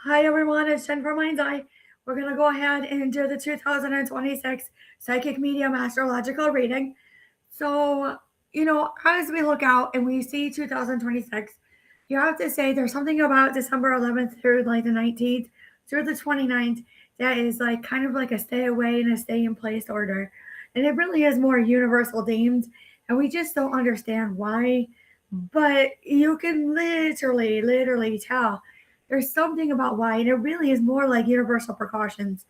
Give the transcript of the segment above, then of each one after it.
Hi everyone, it's Jen from Mind's Eye. We're going to go ahead and do the 2026 Psychic Medium Astrological Reading. So, as we look out and we see 2026, you have to say there's something about December 11th through like the 19th through the 29th that is like kind of like a stay away and a stay in place order. And it really is more universal themed, and we just don't understand why. But you can literally tell there's something about why, and it really is more like universal precautions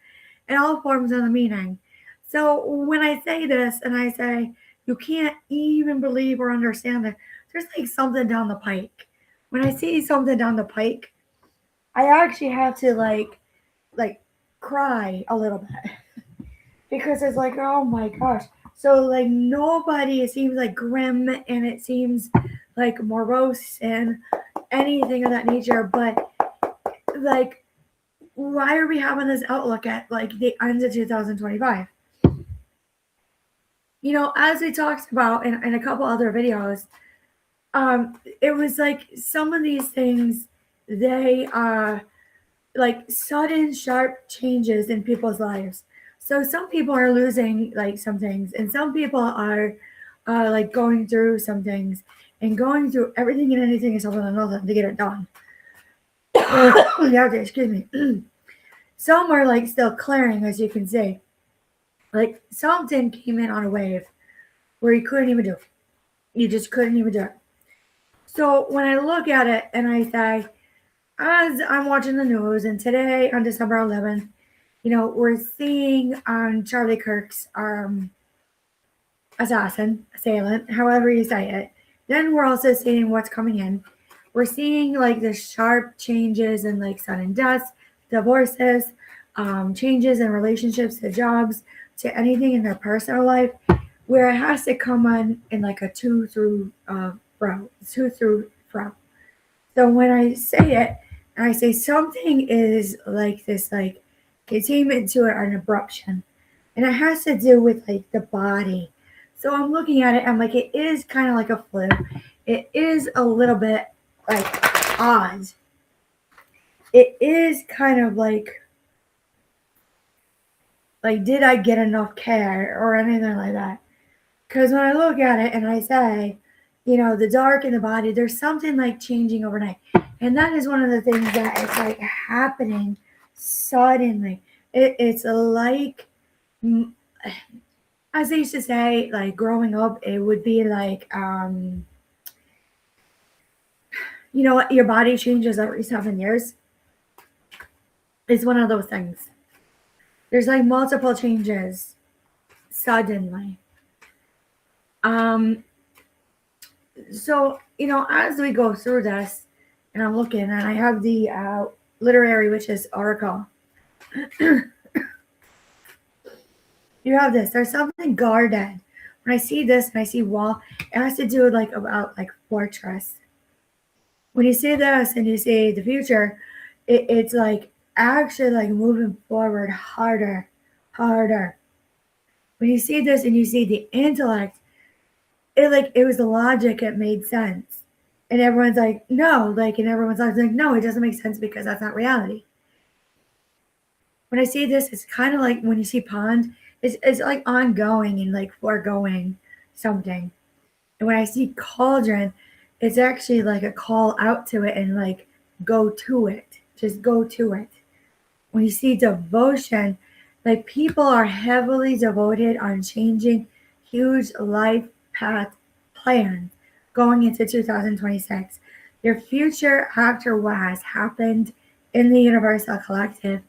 in all forms of the meaning. So when I say this and I say you can't even believe or understand it, there's like something down the pike. When I see something down the pike, I actually have to like cry a little bit because it's like, oh my gosh. So like nobody, it seems like grim and it seems like morose and anything of that nature, but like why are we having this outlook at like the end of 2025? As we talked about in a couple other videos, it was like some of these things, they are like sudden sharp changes in people's lives. So some people are losing like some things, and some people are like going through some things and going through everything and anything and something and nothing to get it done. Yeah, okay, excuse me. Some are like still clearing, as you can see. Like something came in on a wave where you couldn't even do it. You just couldn't even do it. So when I look at it and I say, as I'm watching the news, and today on December 11th, we're seeing Charlie Kirk's assailant, however you say it. Then we're also seeing what's coming in. We're seeing like the sharp changes in like sudden deaths, divorces, changes in relationships to jobs, to anything in their personal life, where it has to come on in like a two through fro. So when I say it, and I say something is like this, like containment to it, or an abruption, and it has to do with like the body. So I'm looking at it, I'm like, it is kind of like a flu. It is a little bit like odd. It is kind of like did I get enough care or anything like that? Because when I look at it and I say, the dark in the body, there's something like changing overnight. And that is one of the things that is like happening suddenly. It's like, as they used to say, like growing up, it would be like, what your body changes every 7 years. It's one of those things. There's like multiple changes suddenly. Um, so as we go through this, and I'm looking, and I have the literary witches oracle. You have this. There's something guarded. When I see this and I see wall, it has to do with like about like fortress. When you see this and you see the future, it's like actually like moving forward harder, harder. When you see this and you see the intellect, it was the logic. It made sense, and everyone's like, no, like, and everyone's like, no, it doesn't make sense because that's not reality. When I see this, it's kind of like when you see pond, it's like ongoing and like foregoing something. And when I see cauldron, it's actually like a call out to it and like go to it. Just go to it. When you see devotion, like people are heavily devoted on changing huge life path plans going into 2026. Your future after what has happened in the Universal Collective,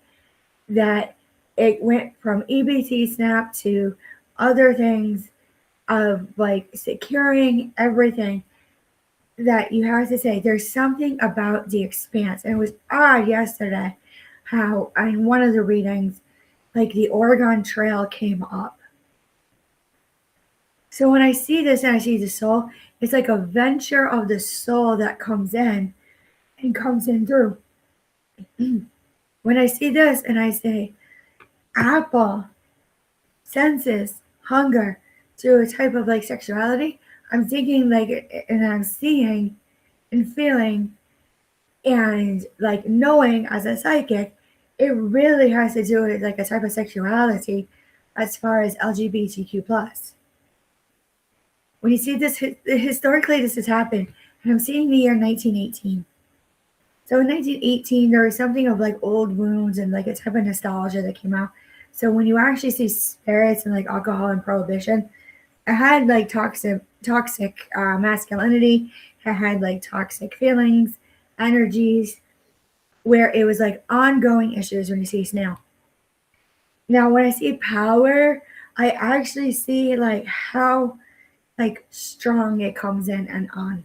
that it went from EBT Snap to other things of like securing everything, that you have to say there's something about the expanse. And it was odd yesterday how in one of the readings, like the Oregon Trail came up. So when I see this and I see the soul, it's like a venture of the soul that comes in and comes in through. When I see this and I say apple, senses, hunger, to a type of like sexuality, I'm thinking like, and I'm seeing and feeling And like knowing as a psychic, it really has to do with like a type of sexuality as far as LGBTQ plus. When you see this, historically this has happened, and I'm seeing the year 1918. So in 1918, there was something of like old wounds and like a type of nostalgia that came out. So when you actually see spirits and like alcohol and prohibition, it had like toxic masculinity. It had like toxic feelings, energies, where it was like ongoing issues when you see snail. Now, when I see power, I actually see like how like strong it comes in and on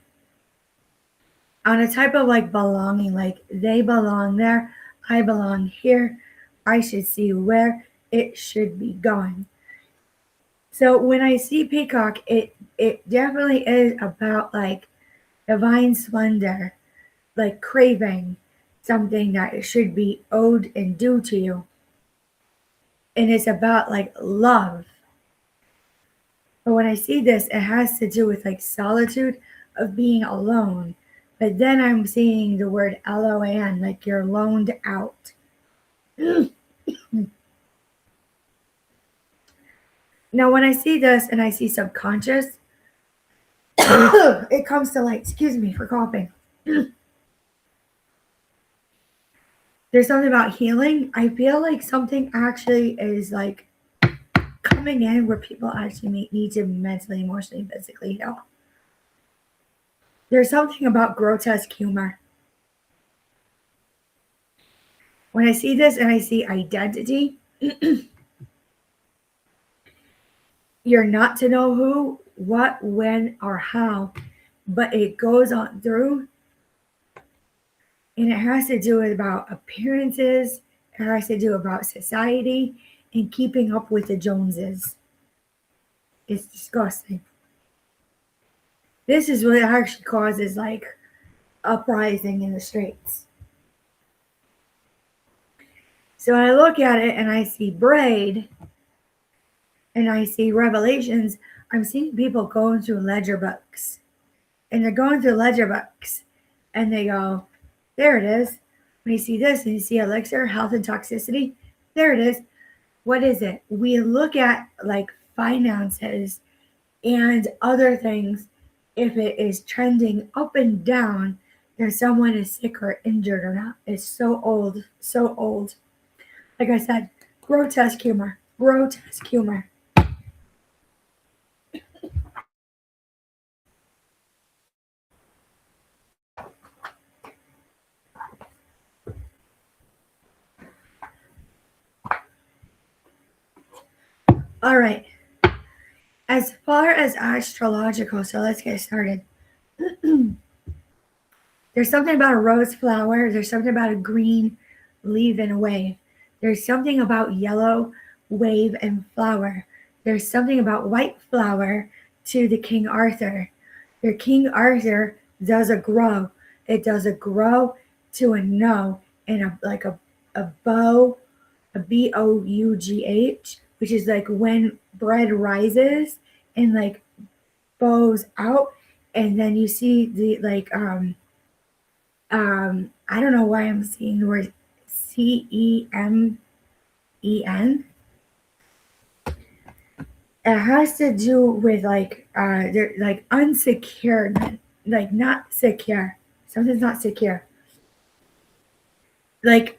a type of like belonging, like they belong there, I belong here. I should see where it should be going. So when I see peacock, it definitely is about like divine splendor, like craving something that should be owed and due to you. And it's about like love. But when I see this, it has to do with like solitude of being alone. But then I'm seeing the word LON, like you're loaned out. Now, when I see this and I see subconscious, it comes to like, excuse me for coughing. There's something about healing. I feel like something actually is like coming in where people actually need to mentally, emotionally, physically heal. There's something about grotesque humor. When I see this and I see identity, you're not to know who, what, when, or how, but it goes on through, and it has to do with about appearances, it has to do about society and keeping up with the Joneses. It's disgusting. This is what actually causes like uprising in the streets. So I look at it and I see braid and I see revelations. I'm seeing people going through ledger books. And they're going through ledger books and they go, there it is. When you see this and you see elixir, health and toxicity, there it is. What is it? We look at like finances and other things. If it is trending up and down, if someone is sick or injured or not. It's so old, so old. Like I said, grotesque humor, grotesque humor. All right. As far as astrological, so let's get started. There's something about a rose flower. There's something about a green leaf and a wave. There's something about yellow wave and flower. There's something about white flower to the King Arthur. Your King Arthur does a grow. It does a grow to a no and a bow, a BOUGH, which is like when bread rises and like bows out, and then you see the like I don't know why I'm seeing the word CEMEN. It has to do with like they're like unsecure, like not secure. Something's not secure. Like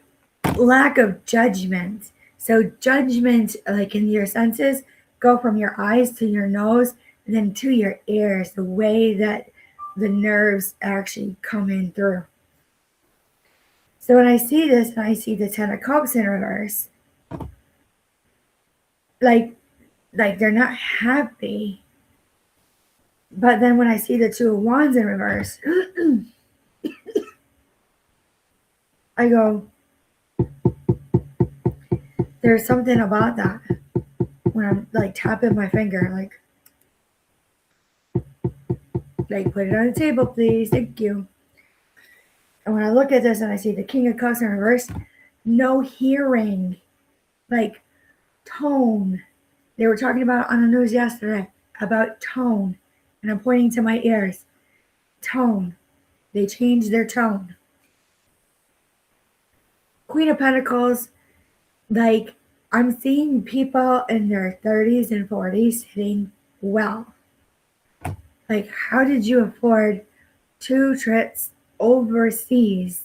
lack of judgment. So judgment, like in your senses, go from your eyes to your nose, and then to your ears. The way that the nerves actually come in through. So when I see this and I see the Ten of Cups in reverse, like they're not happy. But then when I see the Two of Wands in reverse, I go, there's something about that. When I'm like tapping my finger, like put it on the table, please, thank you. And when I look at this and I see the King of Cups in reverse, no hearing, like tone. They were talking about on the news yesterday about tone, and I'm pointing to my ears. Tone. They changed their tone. Queen of Pentacles, like I'm seeing people in their 30s and 40s sitting well. Like, how did you afford 2 trips overseas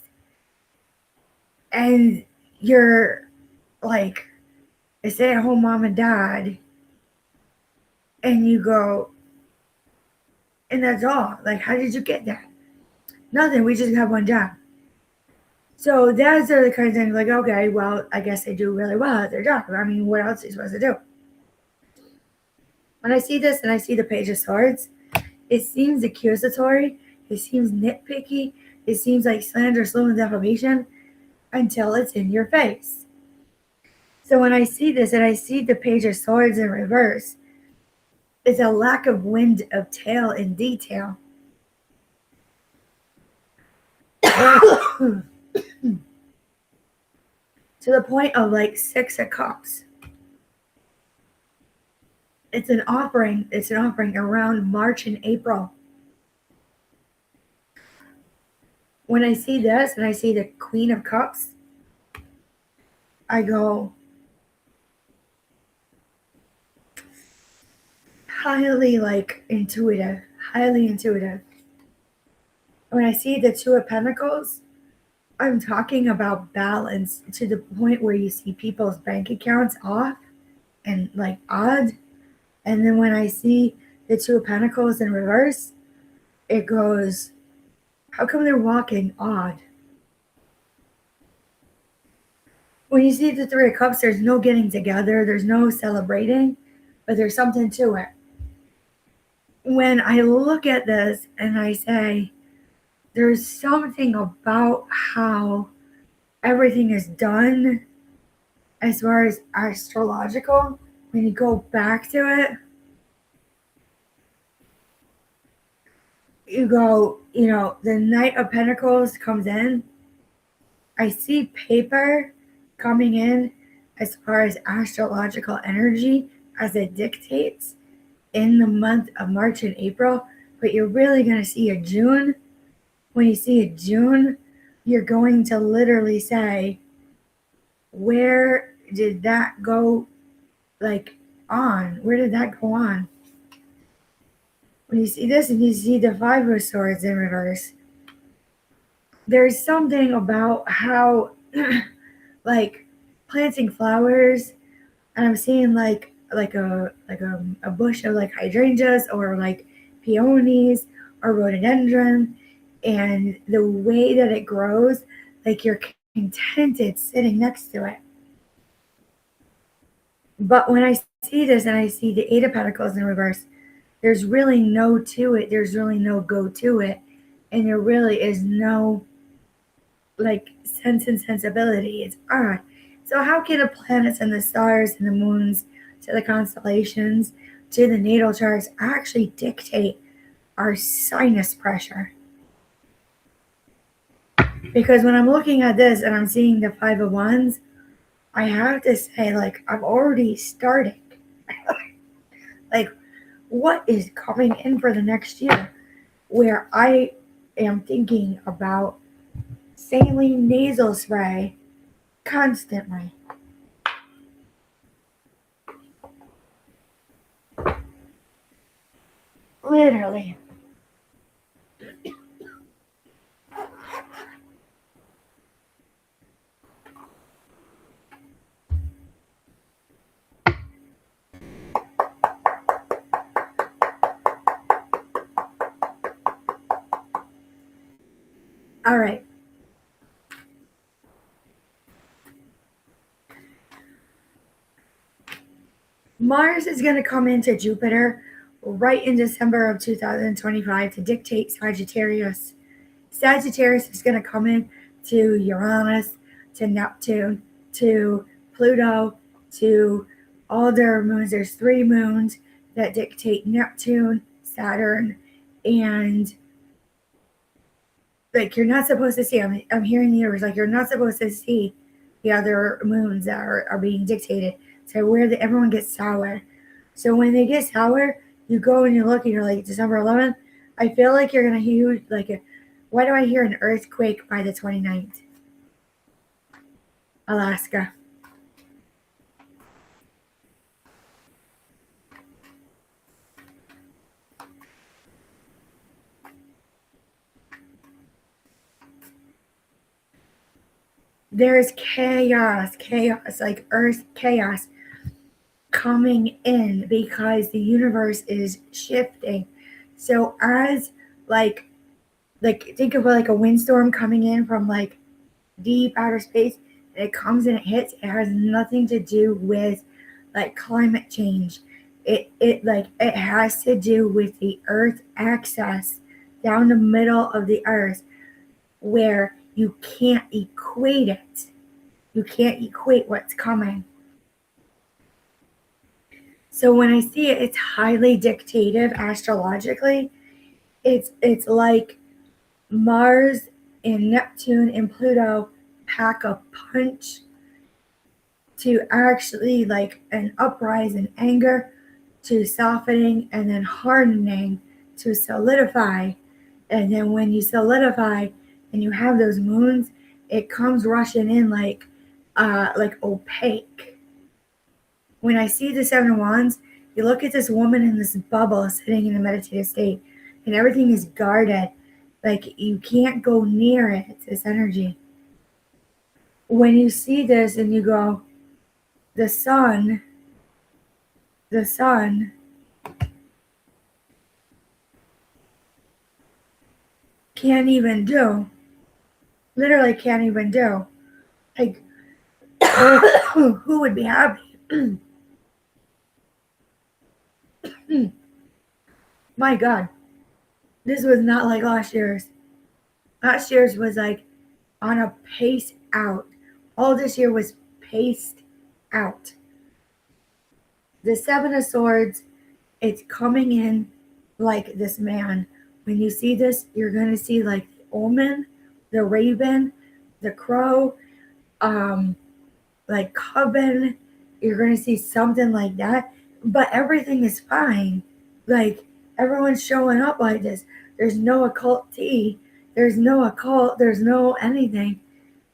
and you're like a stay-at-home mom and dad, and you go, and that's all. Like, how did you get that? Nothing. We just have one job. So those are the kind of things like, okay, well, I guess they do really well at their job. I mean, what else are you supposed to do? When I see this and I see the Page of Swords, it seems accusatory. It seems nitpicky. It seems like slander, slander, and defamation until it's in your face. So when I see this and I see the Page of Swords in reverse, it's a lack of wind of tail and detail. To the point of like 6 of Cups. It's an offering around March and April. When I see this and I see the Queen of Cups, I go, highly intuitive. When I see the Two of Pentacles, I'm talking about balance to the point where you see people's bank accounts off and like odd. And then when I see the Two of Pentacles in reverse, it goes, how come they're walking odd? When you see the Three of Cups, there's no getting together, there's no celebrating, but there's something to it. When I look at this and I say, there's something about how everything is done as far as astrological, when you go back to it, you go, the Knight of Pentacles comes in. I see paper coming in as far as astrological energy as it dictates in the month of March and April, but you're really going to see a June. When you see a June, you're going to literally say, where did that go on? Where did that go on? When you see this and you see the Five of Swords in reverse, there's something about how planting flowers, and I'm seeing like a bush of hydrangeas or peonies or rhododendron, and the way that it grows, you're contented sitting next to it. But when I see this and I see the Eight of Pentacles in reverse, there's really no to it. There's really no go to it. And there really is no sense and sensibility. It's odd. So how can the planets and the stars and the moons to the constellations to the natal charts actually dictate our sinus pressure? Because when I'm looking at this and I'm seeing the Five of Wands, I have to say, I'm already starting. What is coming in for the next year? Where I am thinking about saline nasal spray constantly. Literally. All right. Mars is going to come into Jupiter right in December of 2025 to dictate Sagittarius. Sagittarius is going to come in to Uranus, to Neptune, to Pluto, to all their moons. There's 3 moons that dictate Neptune, Saturn, and you're not supposed to see. I'm hearing the universe you're not supposed to see the other moons that are being dictated. So where everyone gets sour. So when they get sour, you go and you look and you're like, December 11th, I feel like you're gonna hear why do I hear an earthquake by the 29th? Alaska. There's chaos, like earth chaos coming in because the universe is shifting. So as like think of like a windstorm coming in from like deep outer space, and it comes and it hits, it has nothing to do with like climate change. It has to do with the earth axis down the middle of the earth where you can't equate it. You can't equate what's coming. So when I see it, it's highly dictative astrologically. It's like Mars and Neptune and Pluto pack a punch to actually like an uprise in anger to softening and then hardening to solidify. And then when you solidify and you have those moons, it comes rushing in like opaque. When I see the Seven of Wands, you look at this woman in this bubble sitting in a meditative state, and everything is guarded. Like you can't go near it, this energy. When you see this and you go, the sun can't even do, literally can't even do. Like, who would be happy? My God, this was not like last year's. Last year's was like on a pace out. All this year was paced out. The Seven of Swords, it's coming in like this man. When you see this, you're going to see like the omen, the raven, the crow, um, like coven. You're going to see something like that. But everything is fine. Like everyone's showing up like this. There's no occult tea. There's no occult. There's no anything.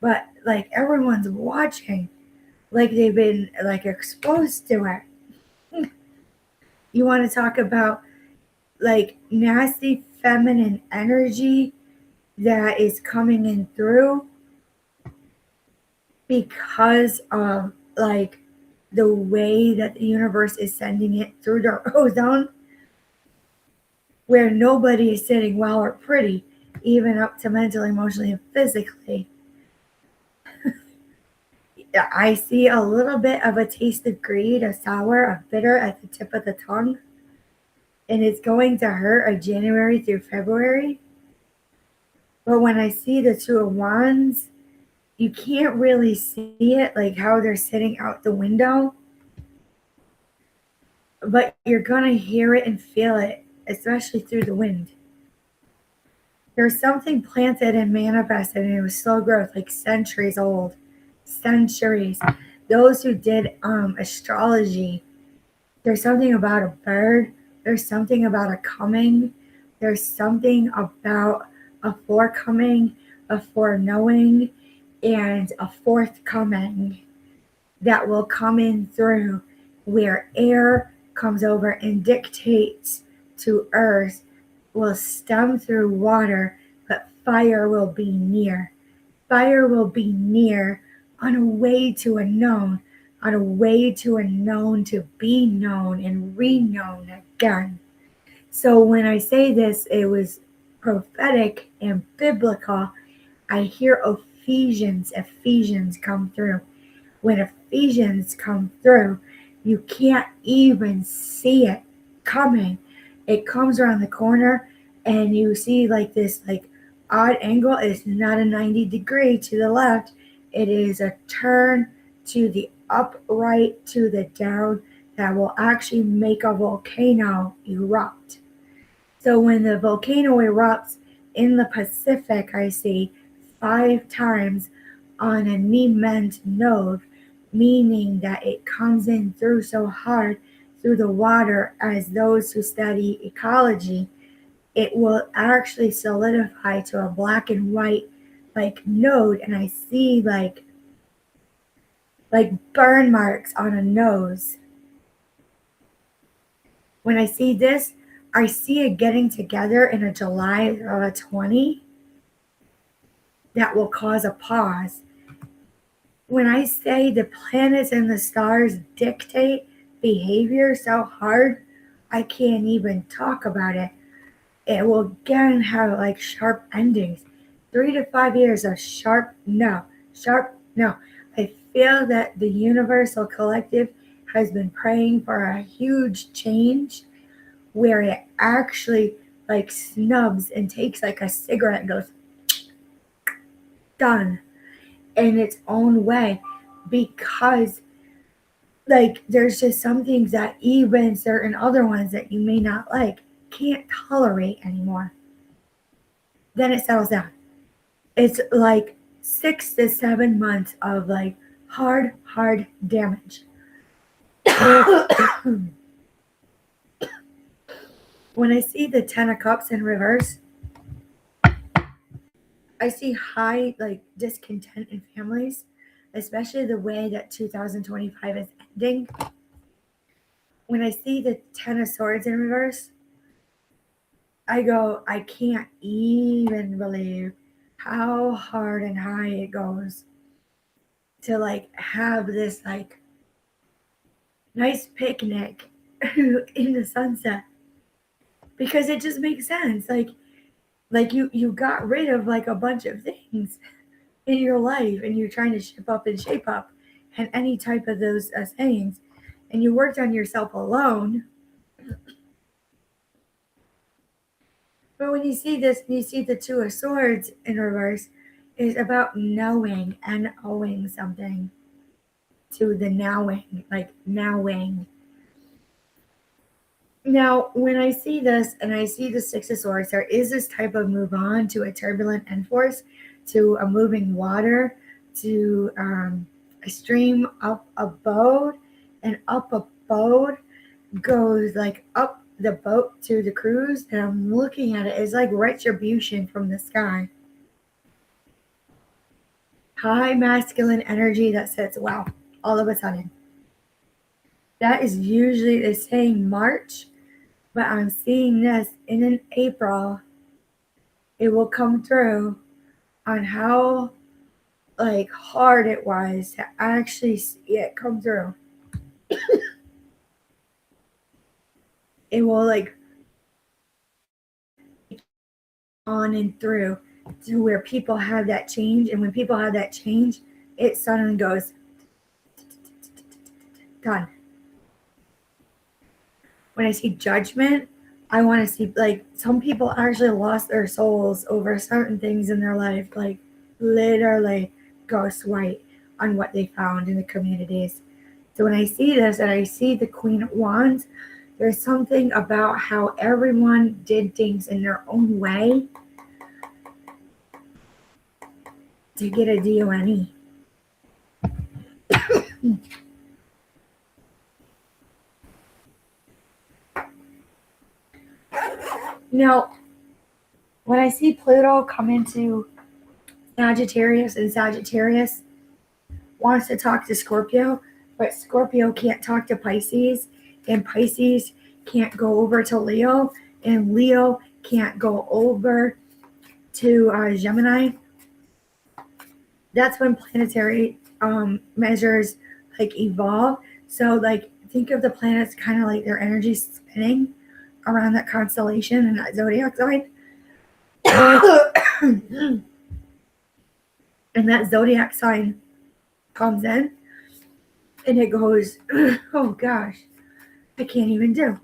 But like everyone's watching. Like they've been like exposed to it. You want to talk about like nasty feminine energy that is coming in through because of like the way that the universe is sending it through the ozone, where nobody is sitting well or pretty, even up to mentally, emotionally, and physically. I see a little bit of a taste of greed, a sour, a bitter at the tip of the tongue, and it's going to hurt a January through February. But when I see the Two of Wands, you can't really see it like how they're sitting out the window, but you're going to hear it and feel it, especially through the wind. There's something planted and manifested, and it was slow growth, like centuries old. Centuries. Those who did astrology, there's something about a bird, there's something about a coming, there's something about a forecoming, a foreknowing, and a forthcoming that will come in through where air comes over and dictates to earth will stem through water, but fire will be near. Fire will be near on a way to a known, on a way to a known to be known and reknown again. So when I say this, it was prophetic and biblical. I hear Ephesians come through. When Ephesians come through, you can't even see it coming. It comes around the corner and you see like this like odd angle. It's not a 90-degree to the left. It is a turn to the upright to the down that will actually make a volcano erupt. So when the volcano erupts in the Pacific, I see 5 times on a Nement node, meaning that it comes in through so hard through the water. As those who study ecology, it will actually solidify to a black and white like node, and I see like like burn marks on a nose. When I see this, I see it getting together in a July of a 20 that will cause a pause. When I say the planets and the stars dictate behavior so hard, I can't even talk about it. It will again have like sharp endings. 3 to 5 years of sharp no, sharp no. I feel that the universal collective has been praying for a huge change where it actually like snubs and takes like a cigarette and goes done in its own way, because like there's just some things that even certain other ones that you may not like can't tolerate anymore. Then it settles down. It's like 6 to 7 months of like hard damage. When I see the 10 of cups in reverse, I see high like discontent in families, especially the way that 2025 is ending. When I see the 10 of swords in reverse, I go, I can't even believe how hard and high it goes to like have this like nice picnic in the sunset, because it just makes sense. Like you got rid of like a bunch of things in your life, and you're trying to ship up and shape up and any type of those things, and you worked on yourself alone. But when you see this and you see the 2 of swords in reverse, is about knowing and owing something to the nowing, like nowing. Now, when I see this and I see the 6 of swords, there is this type of move on to a turbulent end force, to a moving water, to a stream up a boat, and up a boat goes like up the boat to the cruise, and I'm looking at it as like retribution from the sky. High masculine energy that says, wow, all of a sudden. That is usually the same March, but I'm seeing this in an April. It will come through on how like hard it was to actually see it come through. It will like on and through to where people have that change, and when people have that change, it suddenly goes done. When I see judgment, I want to see like some people actually lost their souls over certain things in their life, like literally ghost white on what they found in the communities. So when I see this and I see the Queen of Wands, there's something about how everyone did things in their own way to get a DONE. Now, when I see Pluto come into Sagittarius, and Sagittarius wants to talk to Scorpio, but Scorpio can't talk to Pisces, and Pisces can't go over to Leo, and Leo can't go over to Gemini. That's when planetary measures like evolve. So like think of the planets kind of like their energy spinning around that constellation and that zodiac sign. And that zodiac sign comes in and it goes, oh gosh, I can't even do.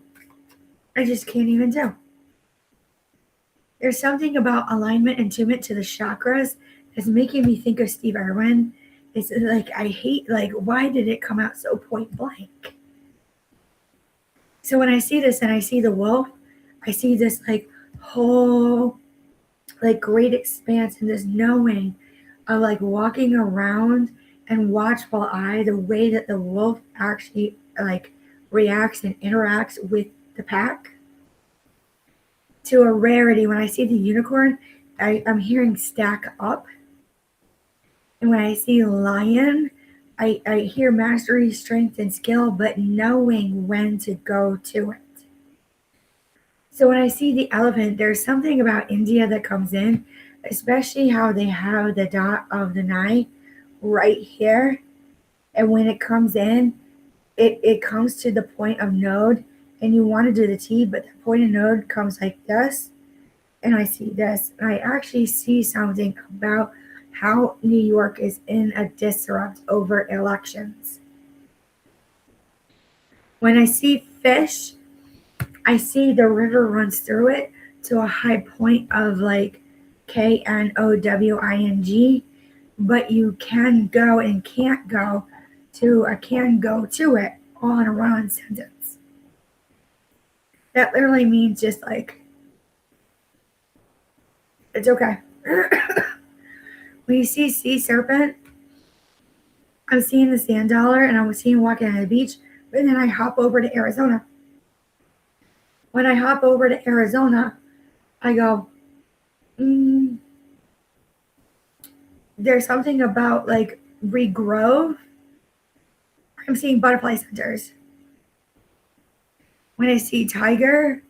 I just can't even do. There's something about alignment and attunement to the chakras that's making me think of Steve Irwin. It's like I hate, like, why did it come out so point blank? So when I see this and I see the wolf, I see this like whole like great expanse and this knowing of like walking around and watchful eye the way that the wolf actually like reacts and interacts with the pack, to a rarity. When I see the unicorn, I'm hearing stack up. And when I see lion, I hear mastery, strength, and skill, but knowing when to go to it. So when I see the elephant, there's something about India that comes in, especially how they have the dot of the nine right here. And when it comes in, it comes to the point of node, and you want to do the T, but the point of node comes like this. And I see this, and I actually see something about how New York is in a disrupt over elections. When I see fish, I see the river runs through it to a high point of like Knowing, but you can go and can't go to a can go to it all in a run sentence. That literally means just like, it's okay. When you see sea serpent, I'm seeing the sand dollar and I'm seeing walking on the beach, and then I hop over to Arizona. When I hop over to Arizona, I go, there's something about like regrowth. I'm seeing butterfly centers. When I see tiger,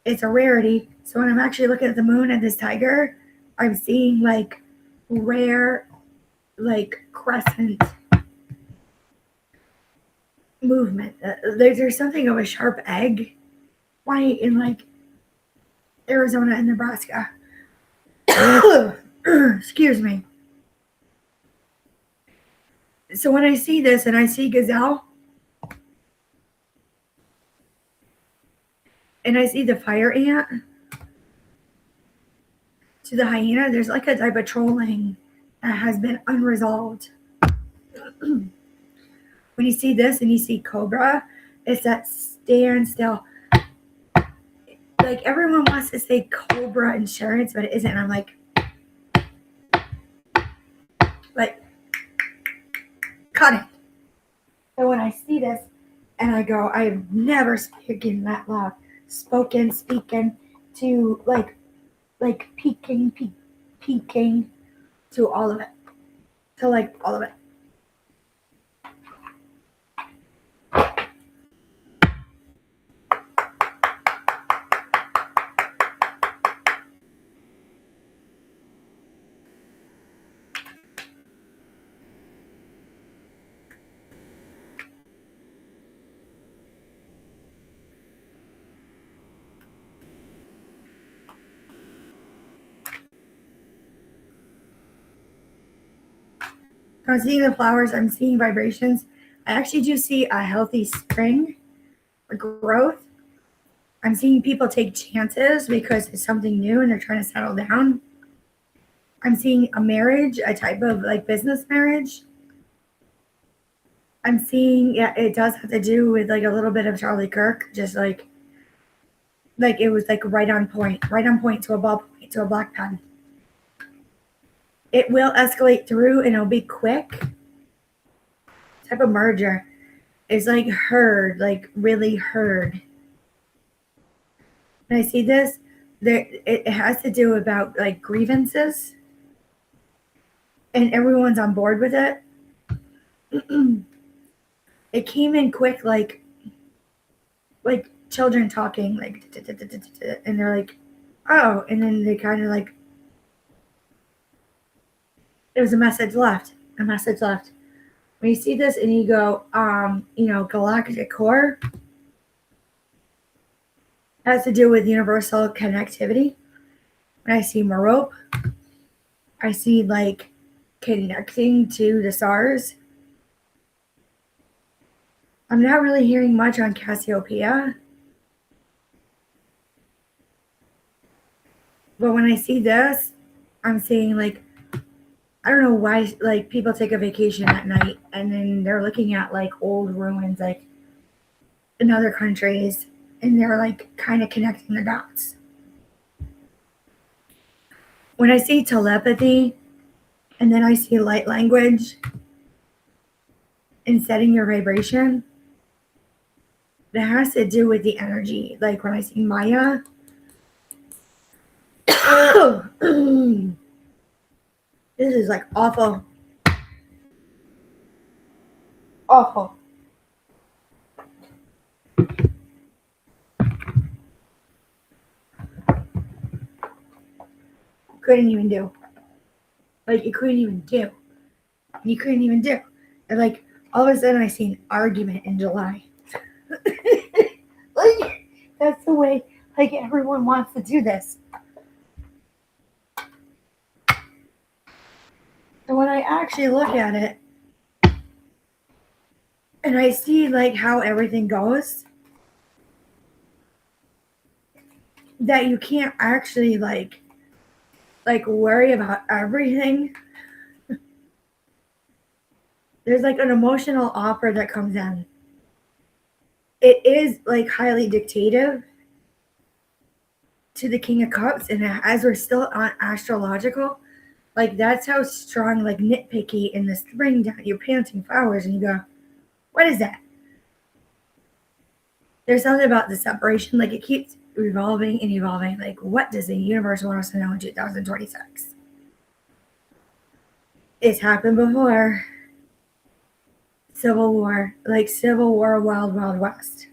it's a rarity. So when I'm actually looking at the moon and this tiger, I'm seeing like rare, like crescent movement. There's something of a sharp egg white in like Arizona and Nebraska. Excuse me. So when I see this and I see gazelle and I see the fire ant to the hyena, there's like a type of trolling that has been unresolved. When you see this and you see cobra, it's that standstill. Like everyone wants to say cobra insurance, but it isn't. And I'm like, cut it. So when I see this and I go, I've never speaking speaking to like peeking to all of it. To like all of it. I'm seeing the flowers, I'm seeing vibrations. I actually do see a healthy spring, a growth. I'm seeing people take chances because it's something new and they're trying to settle down. I'm seeing a marriage, a type of like business marriage. I'm seeing, yeah, it does have to do with like a little bit of Charlie Kirk, just like it was like right on point to a ballpoint to a black pen. It will escalate through and it'll be quick. Type of merger is like heard, like really heard. When I see this, there it has to do about like grievances, and everyone's on board with it. It came in quick, like children talking, like, and they're like, oh, and then they kind of like, there's a message left. When you see this and you go, galactic core has to do with universal connectivity. When I see Merope, I see like connecting to the stars. I'm not really hearing much on Cassiopeia. But when I see this, I'm seeing like, I don't know why, like people take a vacation at night and then they're looking at like old ruins, like in other countries, and they're like kind of connecting the dots. When I see telepathy and then I see light language and setting your vibration, that has to do with the energy. Like when I see Maya, this is like awful. Awful. Couldn't even do. Like, you couldn't even do. You couldn't even do. And, like, all of a sudden I see an argument in July. Like, that's the way, like, everyone wants to do this. And when I actually look at it, and I see, like, how everything goes, that you can't actually, like worry about everything. There's, like, an emotional offer that comes in. It is, like, highly dictative to the King of Cups, and as we're still on astrological, like, that's how strong, like, nitpicky in the spring down, you're planting flowers, and you go, what is that? There's something about the separation, like, it keeps revolving and evolving. Like, what does the universe want us to know in 2026? It's happened before. Civil War, like Civil War, Wild Wild West.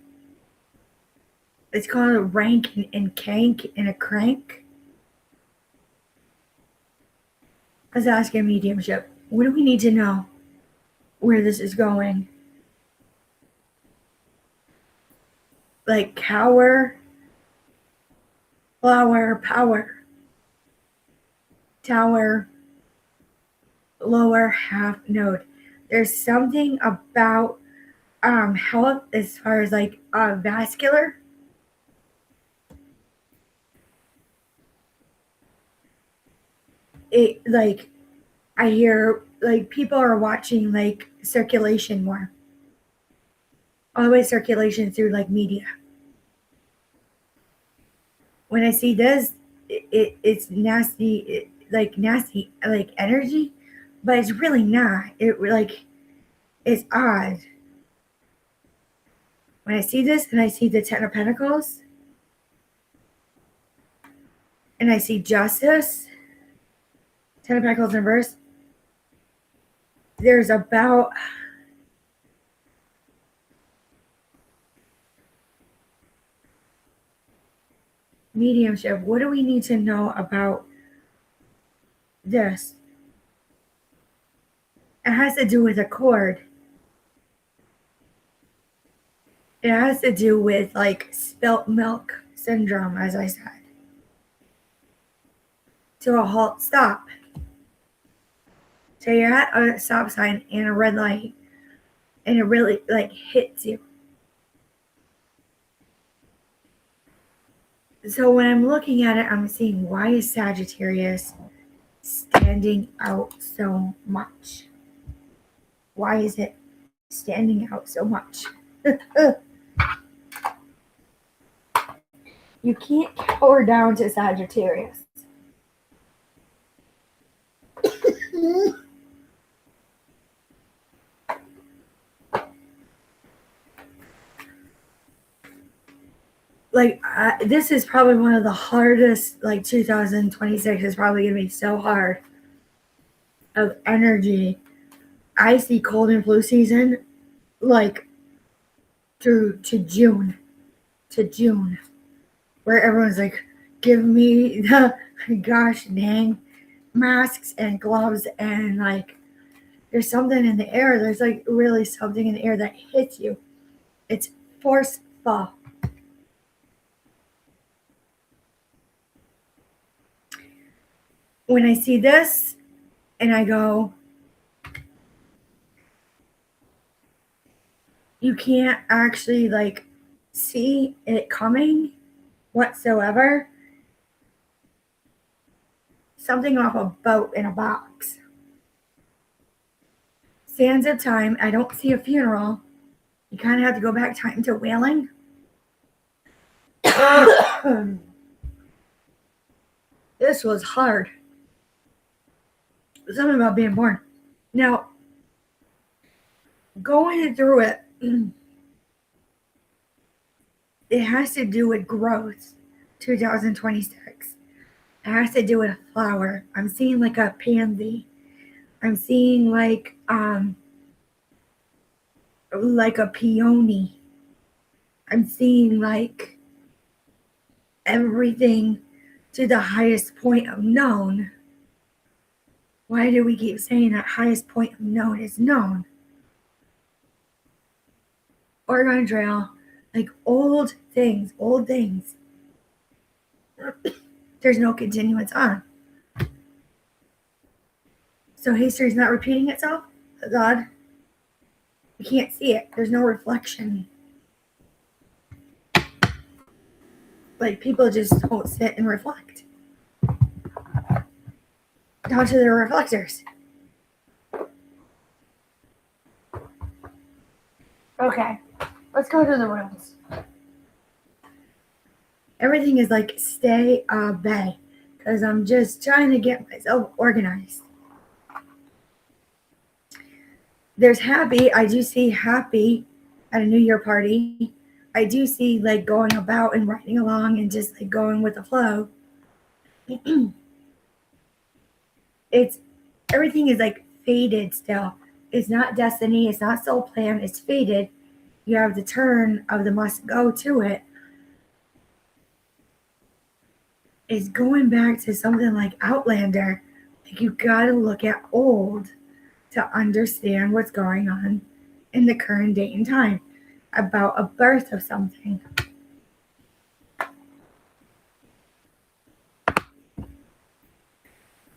It's called a rank and cank and a crank. I was asking mediumship, what do we need to know where this is going? Like cower, flower, power, tower, lower half node. There's something about health as far as like vascular. It, like, I hear like people are watching like circulation more. Always circulation through like media. When I see this, it's nasty, like nasty, like energy, but it's really not. It like it's odd. When I see this and I see the Ten of Pentacles and I see justice, Ten of Pentacles in reverse, there's about mediumship. What do we need to know about this? It has to do with a cord. It has to do with like spilt milk syndrome, as I said. To a halt, stop. So you're at a stop sign and a red light, and it really like hits you. So when I'm looking at it, I'm seeing, why is Sagittarius standing out so much? Why is it standing out so much? You can't cower down to Sagittarius. Like, this is probably one of the hardest, like 2026 is probably going to be so hard of energy. I see cold and flu season like through to June, where everyone's like, give me the gosh dang masks and gloves, and like there's something in the air. There's like really something in the air that hits you. It's forceful. When I see this and I go, you can't actually like see it coming whatsoever. Something off a boat in a box. Sands of time. I don't see a funeral. You kind of have to go back time to whaling. This was hard. Something about being born. Now, going through it, it has to do with growth. 2026. It has to do with a flower. I'm seeing like a pansy. I'm seeing like like a peony. I'm seeing like everything to the highest point of known. Why do we keep saying that highest point of known is known? Oregon Trail, like old things, there's no continuance on. So history's not repeating itself? God, you can't see it. There's no reflection. Like people just don't sit and reflect. Down to their reflectors. Okay, let's go to the rooms. Everything is like stay bay because I'm just trying to get myself organized. There's happy. I do see happy at a New Year party. I do see like going about and riding along and just like going with the flow. It's everything is like faded still. It's not destiny. It's not soul plan. It's faded. You have the turn of the must go to it. It's going back to something like Outlander. Like you gotta look at old to understand what's going on in the current date and time about a birth of something.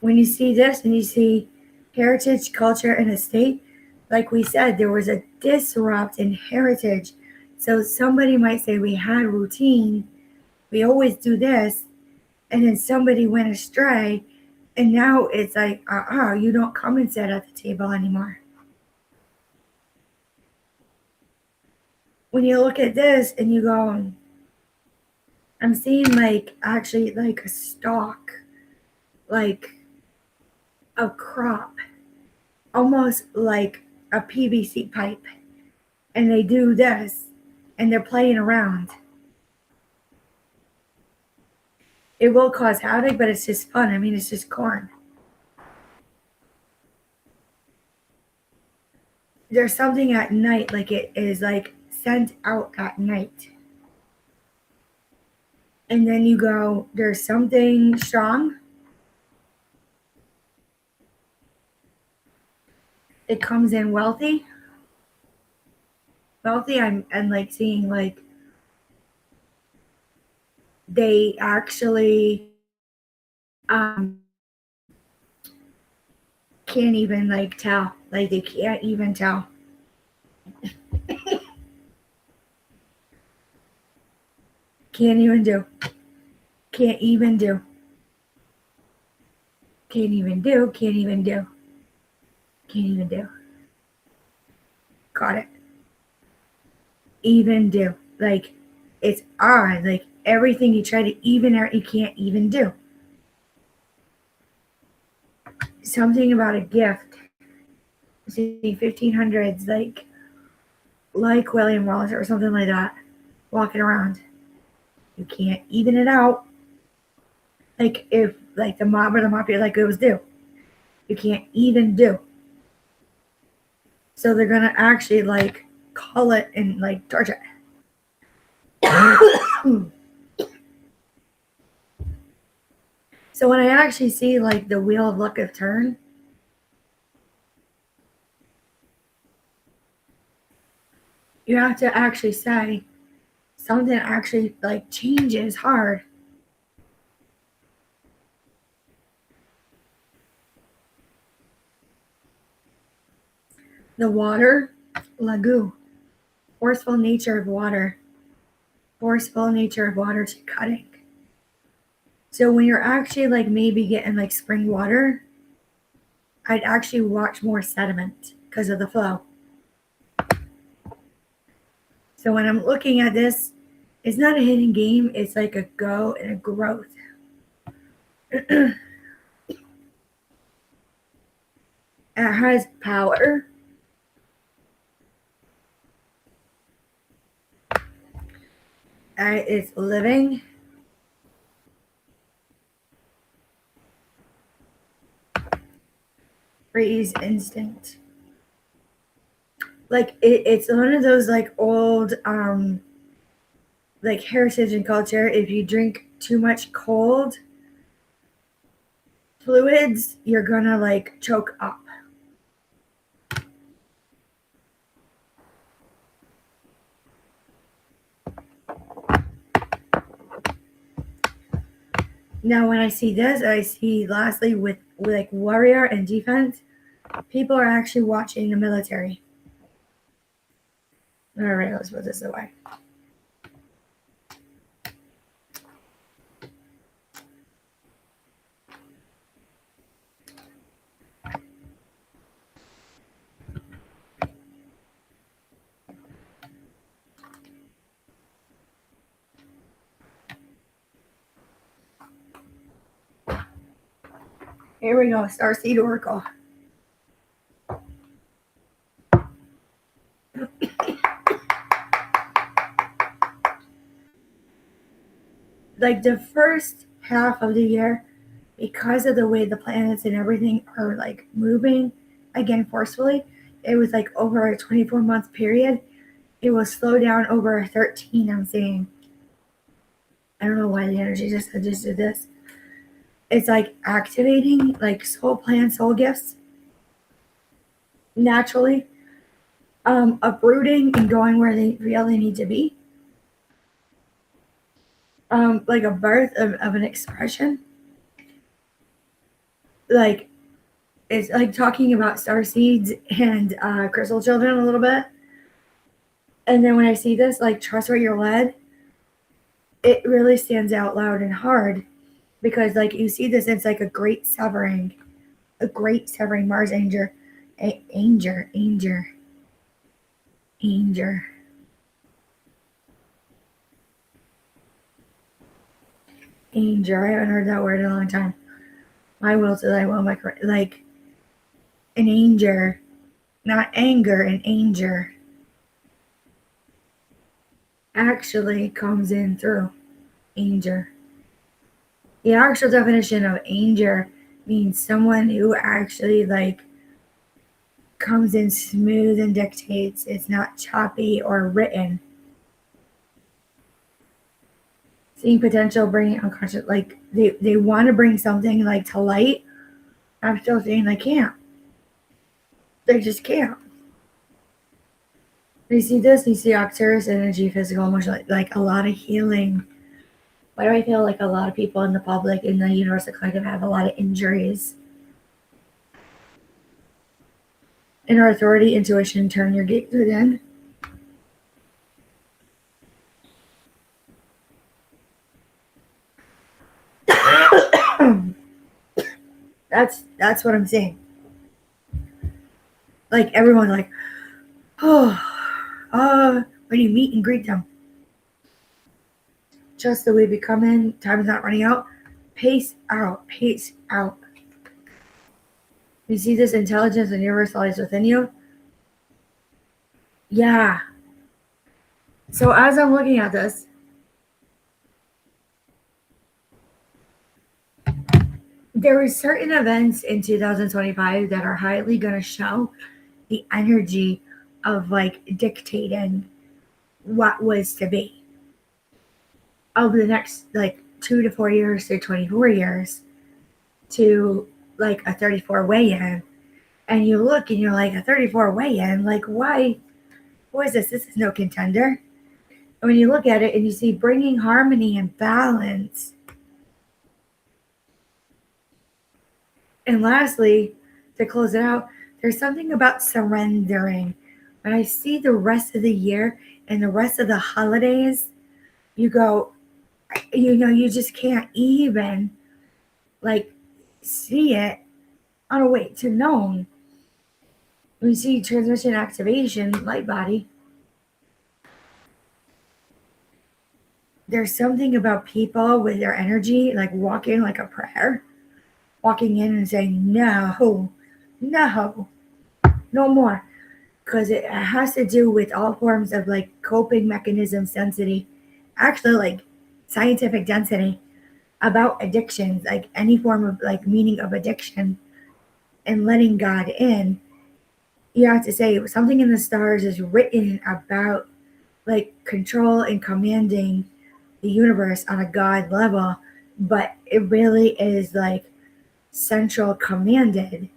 When you see this and you see heritage, culture, and estate, like we said, there was a disrupt in heritage. So somebody might say we had routine, we always do this, and then somebody went astray, and now it's like, you don't come and sit at the table anymore. When you look at this and you go, I'm seeing like actually like a stalk, like a crop, almost like a PVC pipe. And they do this and they're playing around. It will cause havoc, but it's just fun. I mean, it's just corn. There's something at night, like it is like sent out at night. And then you go, there's something strong. It comes in wealthy. Wealthy, I'm like seeing like they actually can't even like tell. Like they can't even tell. Can't even do. Can't even do. Can't even do. Can't even do. Can't even do. Got it. Even do. Like it's odd. Like everything you try to even out, you can't even do. Something about a gift. See 1500s, like William Wallace or something like that, walking around. You can't even it out. Like if like the mob or the mafia like it was due. You can't even do. So they're gonna actually like call it and like torch it. So when I actually see like the wheel of luck of turn, you have to actually say something actually like changes hard. The water, lagu, forceful nature of water, forceful nature of water to cutting. So when you're actually like maybe getting like spring water, I'd actually watch more sediment because of the flow. So when I'm looking at this, it's not a hidden game, it's like a go and a growth. It has power. It's living. Freeze instinct. Like it's one of those like old like heritage and culture. If you drink too much cold fluids, you're gonna like choke up. Now, when I see this, I see lastly with like warrior and defense, people are actually watching the military. All right, let's put this away. Here we go, Starseed Oracle. Like the first half of the year, because of the way the planets and everything are like moving again forcefully, it was like over a 24-month period. It will slow down over a 13, I'm saying. I don't know why the energy just did this. It's like activating like soul plan, soul gifts naturally, uprooting and going where they feel they need to be. Like a birth of an expression. Like it's like talking about star seeds and crystal children a little bit. And then when I see this, like trust where you're led, it really stands out loud and hard because like you see this, it's like a great severing Mars Anger, Anger, Anger, Anger. Anger. I haven't heard that word in a long time. My will to thy will, my like an anger, not anger, an anger actually comes in through anger. The actual definition of anger means someone who actually like comes in smooth and dictates. It's not choppy or written. Seeing potential, bringing unconscious, like they want to bring something like to light. I'm still saying they can't. They just can't. You see this, you see Octurus energy, physical, emotional, like a lot of healing. Why do I feel like a lot of people in the public, in the universal collective, have a lot of injuries? Inner authority, intuition, turn your gate within. That's what I'm saying. Like everyone, like, when you meet and greet them, just the way we come in. Time is not running out. Pace out, pace out. You see this intelligence and universe lies within you. Yeah. So as I'm looking at this, there were certain events in 2025 that are highly going to show the energy of like dictating what was to be over the next like 2 to 4 years to 24 years to like a 34 weigh-in. And you look and you're like, a 34 weigh-in, like why is this? This is no contender. And when you look at it and you see bringing harmony and balance. And lastly, to close it out, there's something about surrendering. When I see the rest of the year and the rest of the holidays, you go, you just can't even like see it on a way to known. We see transmission activation, light body. There's something about people with their energy, like walking like a prayer, walking in and saying, no, no more. Because it has to do with all forms of like coping mechanisms, density, actually like scientific density about addictions, like any form of like meaning of addiction and letting God in you have to say something in the stars is written about like control and commanding the universe on a god level, but it really is like central commanded,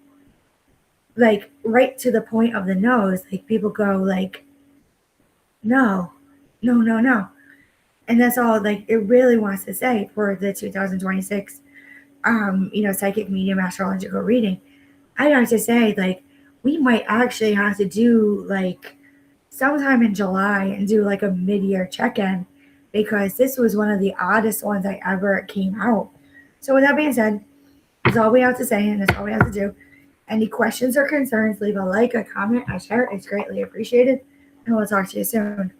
like right to the point of the nose. Like people go like, no, no, no, no. And that's all like it really wants to say for the 2026 psychic medium astrological reading. I have to say, like, we might actually have to do like sometime in July and do like a mid-year check-in because this was one of the oddest ones I ever came out. So with that being said, that's all we have to say and that's all we have to do. Any questions or concerns, leave a like, a comment, a share. It's greatly appreciated. And we'll talk to you soon.